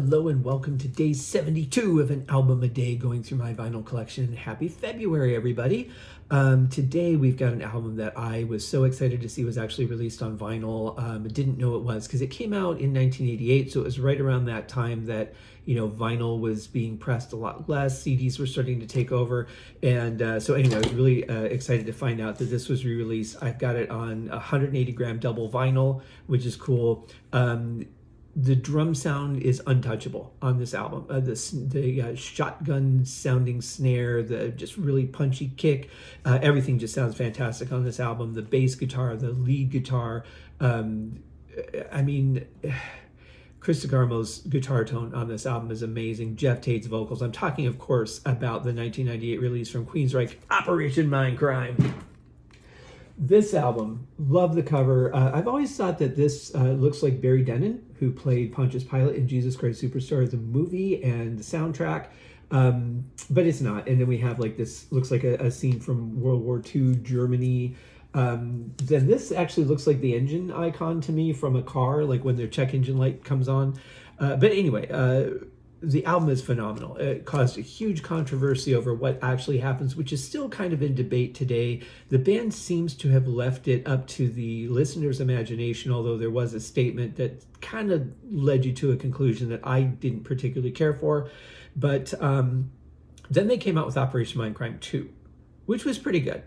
Hello and welcome to day 72 of an album a day going through my vinyl collection. Happy February, everybody. Today we've got an album that I was so excited to see was actually released on vinyl. Didn't know it was because it came out in 1988, so it was right around that time that vinyl was being pressed a lot less, CDs were starting to take over, and so anyway, I was really excited to find out that this was re-released. I've got it on 180 gram double vinyl, which is cool. The drum sound is untouchable on this album. The shotgun sounding snare, the just really punchy kick, everything just sounds fantastic on this album. The bass guitar, the lead guitar, Chris DeGarmo's guitar tone on this album is amazing. Geoff Tate's vocals. I'm talking, of course, about the 1998 release from Queensryche, Operation Mindcrime. This album, love the cover. I've always thought that this looks like Barry Dennen, who played Pontius Pilate in Jesus Christ Superstar, the movie and the soundtrack, but it's not. And then we have like this, looks like a scene from World War II Germany. Then this actually looks like the engine icon to me from a car, like when their check engine light comes on. But anyway, the album is phenomenal. It caused a huge controversy over what actually happens, which is still kind of in debate today. The band seems to have left it up to the listener's imagination, although there was a statement that kind of led you to a conclusion that I didn't particularly care for. But then they came out with Operation Mindcrime 2, which was pretty good.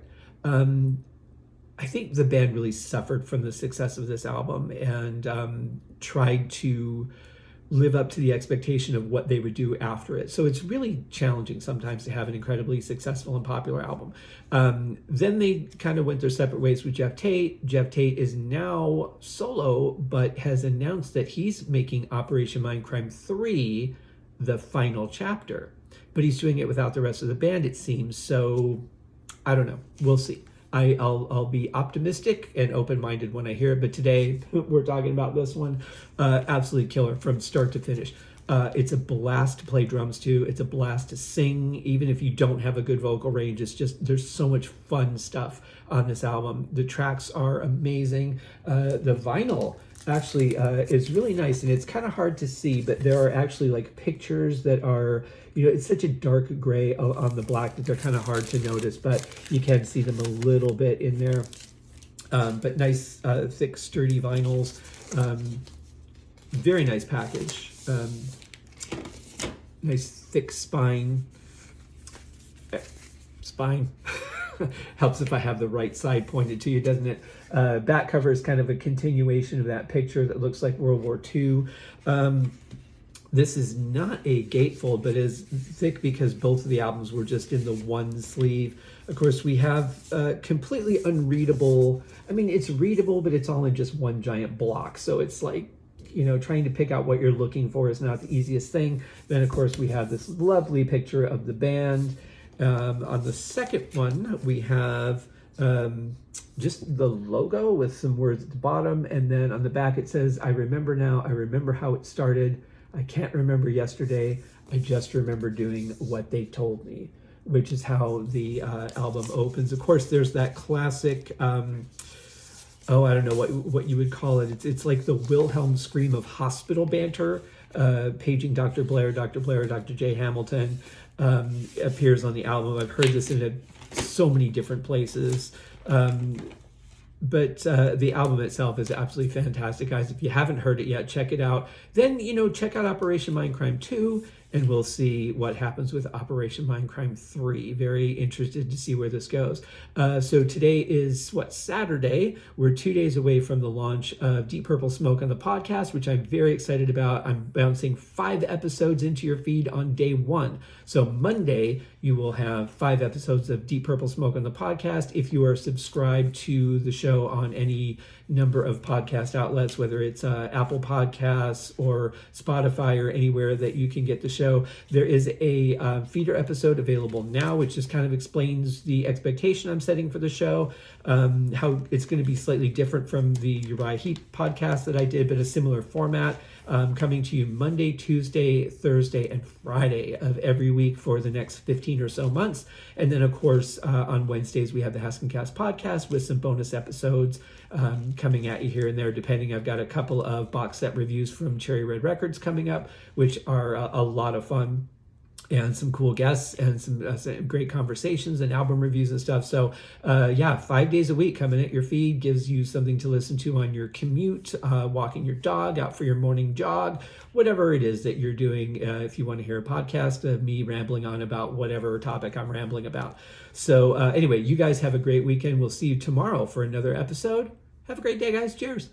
I think the band really suffered from the success of this album and tried to live up to the expectation of what they would do after it. So it's really challenging sometimes to have an incredibly successful and popular album. Then they kind of went their separate ways with Geoff Tate. Geoff Tate is now solo, but has announced that he's making Operation Mindcrime 3 the final chapter. But he's doing it without the rest of the band, it seems. So I don't know. We'll see. I'll be optimistic and open-minded when I hear it, but today we're talking about this one. Absolutely killer from start to finish. It's a blast to play drums to. It's a blast to sing, even if you don't have a good vocal range. It's just, there's so much fun stuff on this album. The tracks are amazing. The vinyl actually is really nice, and it's kind of hard to see, but there are actually like pictures that are, it's such a dark gray on the black that they're kind of hard to notice, but you can see them a little bit in there. But nice, thick, sturdy vinyls. Very nice package. Nice thick spine. Helps if I have the right side pointed to you, doesn't it? Back cover is kind of a continuation of that picture that looks like World War II. This is not a gatefold, but is thick because both of the albums were just in the one sleeve. Of course, we have completely unreadable. I mean, it's readable, but it's all in just one giant block. So it's like, trying to pick out what you're looking for is not the easiest thing. Then, of course, we have this lovely picture of the band. On the second one, we have just the logo with some words at the bottom. And then on the back, it says, I remember now, I remember how it started. I can't remember yesterday. I just remember doing what they told me, which is how the album opens. Of course, there's that classic, I don't know what you would call it. It's like the Wilhelm scream of hospital banter, paging Dr. Blair, Dr. J. Hamilton appears on the album. I've heard this in so many different places. But the album itself is absolutely fantastic, guys. If you haven't heard it yet, check it out. Then, check out Operation Mindcrime 2, and we'll see what happens with Operation Mindcrime 3. Very interested to see where this goes. So today is, Saturday. We're 2 days away from the launch of Deep Purple Smoke on the podcast, which I'm very excited about. I'm bouncing 5 episodes into your feed on day 1. So Monday, you will have 5 episodes of Deep Purple Smoke on the podcast. If you are subscribed to the show on any number of podcast outlets, whether it's Apple Podcasts or Spotify or anywhere that you can get the show, there is a feeder episode available now, which just kind of explains the expectation I'm setting for the show, how it's going to be slightly different from the Uriah Heep podcast that I did, but a similar format. coming to you Monday, Tuesday, Thursday, and Friday of every week for the next 15 or so months. And then, of course, on Wednesdays, we have the Haskincast podcast with some bonus episodes coming at you here and there, depending. I've got a couple of box set reviews from Cherry Red Records coming up, which are a lot of fun, and some cool guests and some great conversations and album reviews and stuff. So 5 days a week coming at your feed, gives you something to listen to on your commute, walking your dog, out for your morning jog, whatever it is that you're doing. If you want to hear a podcast of me rambling on about whatever topic I'm rambling about. So anyway, you guys have a great weekend. We'll see you tomorrow for another episode. Have a great day, guys. Cheers.